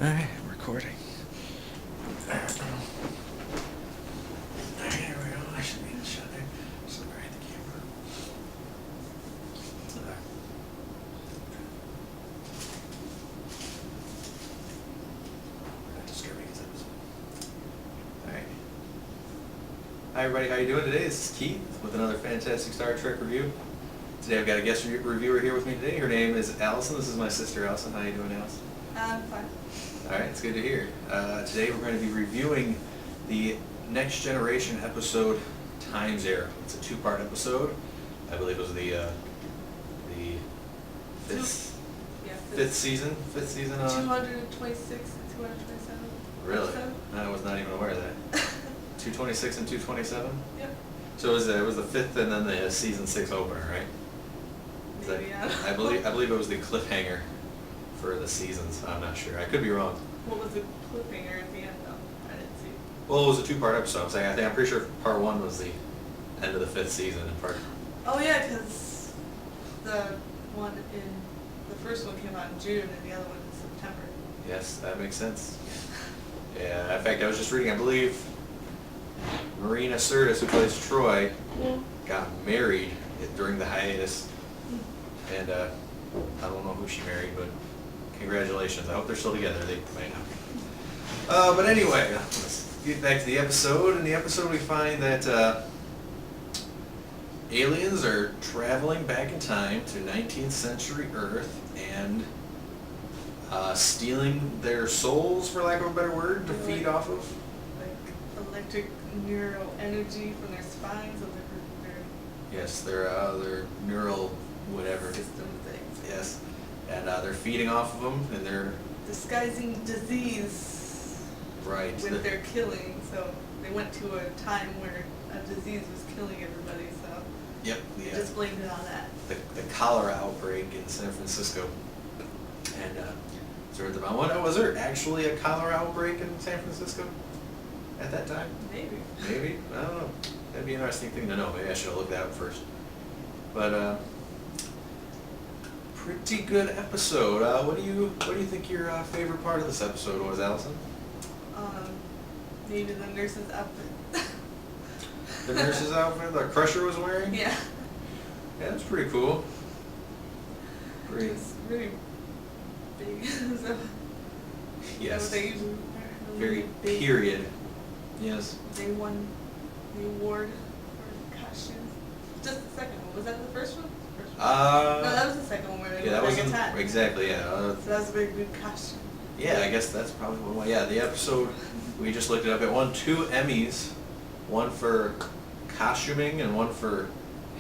Alright, I'm recording. Alright, here we go. I should be in the shot there. Just look right at the camera. Alright. Just gonna this episode. Alright. Hi everybody, how you doing today? This is Keith with another fantastic Star Trek review. Today I've got a guest reviewer here with me today. Her name is Allison. This is my sister Allison. How you doing, Allison? I'm fine. Alright, it's good to hear. Today we're going to be reviewing the Next Generation episode, Time's Arrow. It's a two-part episode. I believe it was the fifth season on. 226 and 227. Really? episode? I was not even aware of that. 226 and 227? Yep. So it was the fifth and then the season 6 opener, right? Is that- Maybe, I don't I know. believe it was the cliffhanger for the seasons. I'm not sure. I could be wrong. What was the cliffhanger at the end though? I didn't see. Well, it was a two-part episode. I'm pretty sure part 1 was the end of the 5th season, and part. Oh yeah, because the first one came out in June and the other one in September. Yes, that makes sense. Yeah. In fact, I was just reading. I believe Marina Sirtis, who plays Troy, got married during the hiatus, and I don't know who she married, but congratulations. I hope they're still together. They might not be. But anyway, let's get back to the episode. In the episode, we find that aliens are traveling back in time to 19th century Earth and stealing their souls, for lack of a better word, to feed off of. Like electric neural energy from their spines and their Yes, their neural whatever. system things. Yes, and they're feeding off of them, and they're Disguising disease right. with their killing. So they went to a time where a disease was killing everybody. So Yep. they Yeah. just blamed it on that. The cholera outbreak in San Francisco, and was there actually a cholera outbreak in San Francisco at that time? Maybe. Maybe, I don't know. That'd be an interesting thing to know. Maybe I should have looked that up first. But pretty good episode. What do you think your favorite part of this episode was, Allison? Maybe the nurse's outfit. The nurse's outfit the Crusher was wearing? Yeah. Yeah, that's pretty cool. Pretty. It was really big. So Yes. they usually wear. Very Really big. period. Yes. They won the award for costumes. Just the second one. Was that the first one? First one. No, that was the second one where they Yeah, that were was like attacked. exactly, yeah. So that was a very good costume. Yeah, I guess that's probably one. Yeah, the episode, we just looked it up. It won 2 Emmys, one for costuming and one for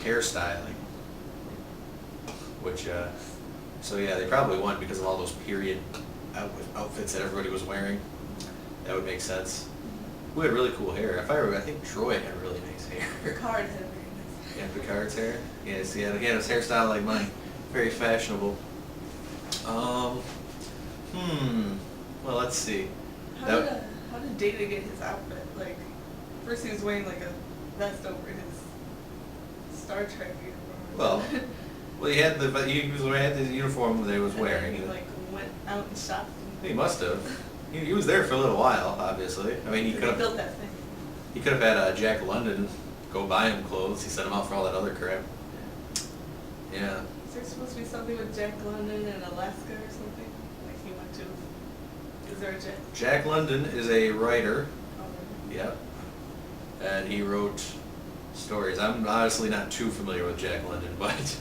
hairstyling. Which, so yeah, they probably won because of all those period outfits that everybody was wearing. That would make sense. Who had really cool hair? I think Troy had really nice hair. Picard had very nice hair. Yeah, Picard's hair. Yes, yeah, he had his hairstyle like mine. Very fashionable. Well, let's see. How did Data get his outfit? Like, first he was wearing like a vest over his Star Trek uniform. Well, he had the uniform that he was wearing. And then he like went out and shopped. He must have. He was there for a little while, obviously. I mean, he could built have. that thing. He could have had Jack London go buy him clothes. He sent him out for all that other crap. Yeah. Is there supposed to be something with Jack London in Alaska or something? Like he went to. Is there a Jack? Jack London is a writer. Oh, Yep. And he wrote stories. I'm honestly not too familiar with Jack London, but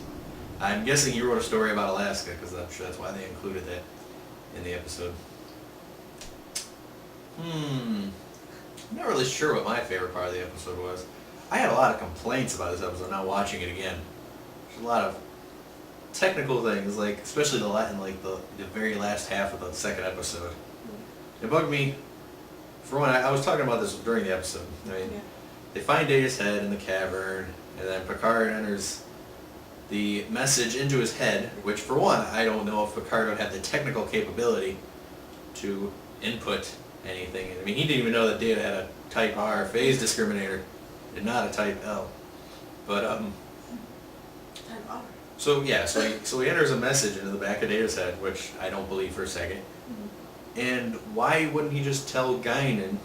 I'm guessing he wrote a story about Alaska because I'm sure that's why they included that in the episode. I'm not really sure what my favorite part of the episode was. I had a lot of complaints about this episode, not watching it again. There's a lot of technical things, like especially the very last half of the second episode. It bugged me. For one, I was talking about this during the episode. I mean, Yeah. they find Data's head in the cavern, and then Picard enters the message into his head, which for one, I don't know if Picard would have the technical capability to input anything. I mean, he didn't even know that Data had a Type R phase discriminator, and not a Type L. But Type R. so yeah, so he enters a message into the back of Data's head, which I don't believe for a second. And why wouldn't he just tell Guinan,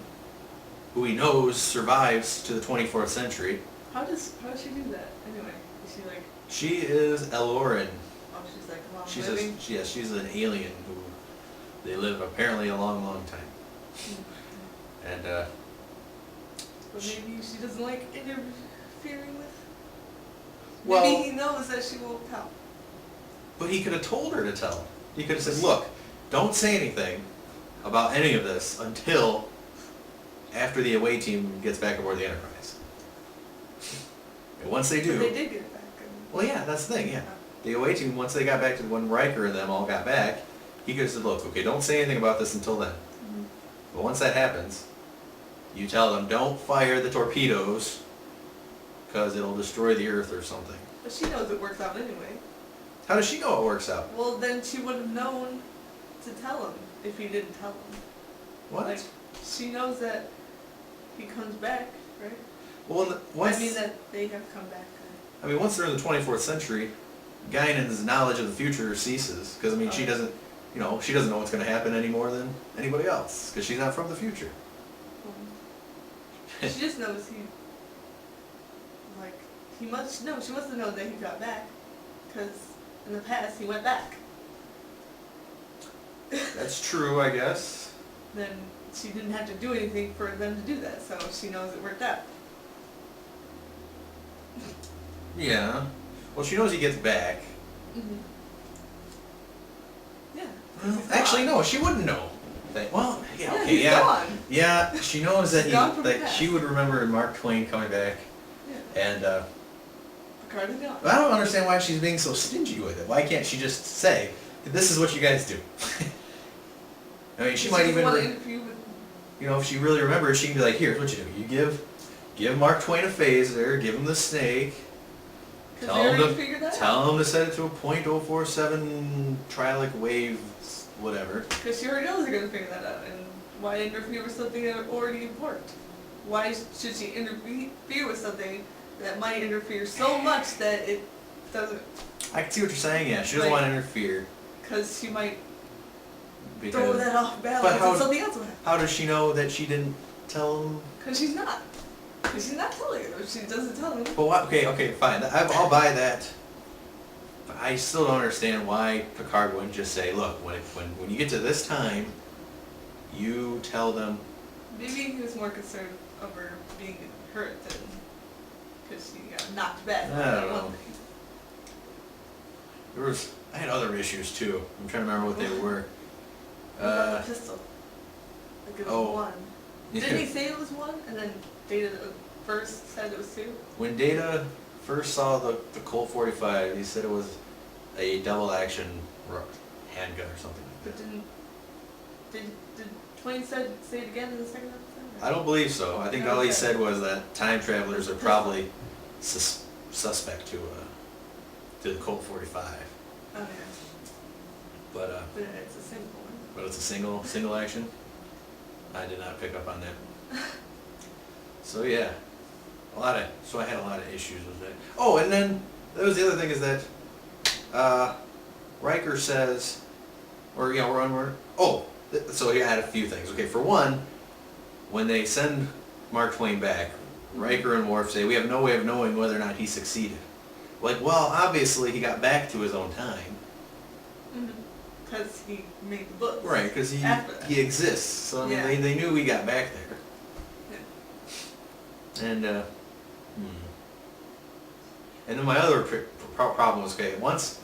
who he knows survives to the 24th century? How does she do that anyway? Is she like? She is Allison. Oh, she's like long She's living. she's an alien who they live apparently a long, long time. And But maybe she doesn't like interfering with. well, Maybe he knows that she won't tell. but he could have told her to tell. He could have said, "Look, don't say anything about any of this until after the away team gets back aboard the Enterprise." And once they do, But they did get it back. well, yeah, that's the thing. Yeah, the away team, once they got back to when Riker and them all got back, he could have said, "Look, okay, don't say anything about this until then. Mm-hmm. But once that happens, you tell them don't fire the torpedoes because it'll destroy the Earth or something." But she knows it works out anyway. How does she know it works out? Well, then she would have known to tell him if he didn't tell him. What? Like, she knows that he comes back, right? Well, once, I mean that they have come back. once they're in the 24th century, Guinan's knowledge of the future ceases because she doesn't, she doesn't know what's going to happen any more than anybody else because she's not from the future. She just knows she must have known that he got back, because in the past he went back. That's true, I guess. Then she didn't have to do anything for them to do that, so she knows it worked out. Yeah. Well, she knows he gets back. Mm-hmm. Yeah. Well, actually, no, she wouldn't know. Well, yeah, okay, he's yeah. gone. Yeah, she knows that He's gone from the that past. she would remember Mark Twain coming back, Yeah. and Picard is gone. I don't understand why she's being so stingy with it. Why can't she just say, "This is what you guys do"? She might even, want to interview with. if she really remembers, she can be like, "Here's what you do: you give Mark Twain a phaser, give him the snake, Because they already figured that out. tell him to set it to a .047 trillic wave, whatever." Because she already knows they're going to figure that out, and why interfere with something that already worked? Why should she interfere with something that might interfere so much that it doesn't? I can see what you're saying. Yeah, she doesn't want to interfere. Because she might Because, throw that off balance But how- and something else will happen. how does she know that she didn't tell him? Because she's not. Because she's not telling him. She doesn't tell him. But what? Okay, fine. I'll buy that. But I still don't understand why Picard wouldn't just say, "Look, when you get to this time, you tell them." Maybe he was more concerned over being hurt than because she got knocked back. I don't know. I had other issues too. I'm trying to remember what they were. What about the pistol? Like it was oh. one. Didn't he say it was one? And then Data first said it was two? When Data first saw the Colt 45, he said it was a double action handgun or something like But that. did Twain say it again in the second episode? I don't believe so. I think all he said was that time travelers are probably suspect to the Colt 45. Okay. But But it's a simple one. but it's a single action. I did not pick up on that. So yeah, so I had a lot of issues with that. Oh, and then that was the other thing is that Riker says, or we're on. So he had a few things. Okay, for one, when they send Mark Twain back, Riker and Worf say we have no way of knowing whether or not he succeeded. Like, well, obviously he got back to his own time. Because he made the books. Right, because he exists. So I mean, they knew he got back there. Yeah. And and then my other problem was, okay, once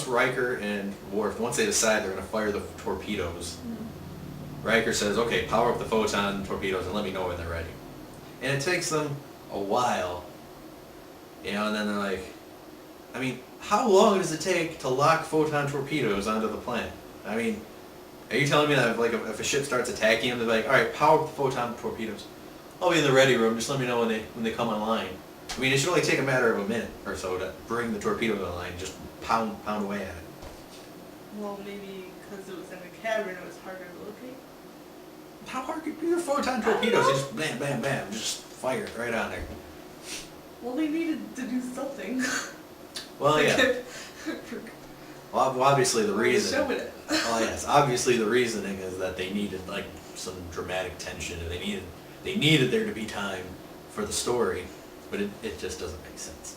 Riker and Worf, once they decide they're going to fire the torpedoes, Riker says, "Okay, power up the photon torpedoes and let me know when they're ready." And it takes them a while, and then they're like, I mean, how long does it take to lock photon torpedoes onto the planet? I mean, are you telling me that if a ship starts attacking them, they're like, "All right, power up the photon torpedoes. I'll be in the ready room. Just let me know when they come online." I mean, it should only take a matter of a minute or so to bring the torpedo online. Just pound away at it. Well, maybe because it was in a cavern, it was harder to locate. How hard could be your photon torpedoes? You just bam, bam, bam, just fire it right on there. Well, they needed to do something. Well, yeah. Well, obviously the reason. Show it. Oh yes, obviously the reasoning is that they needed like some dramatic tension, and they needed there to be time for the story, but it just doesn't make sense.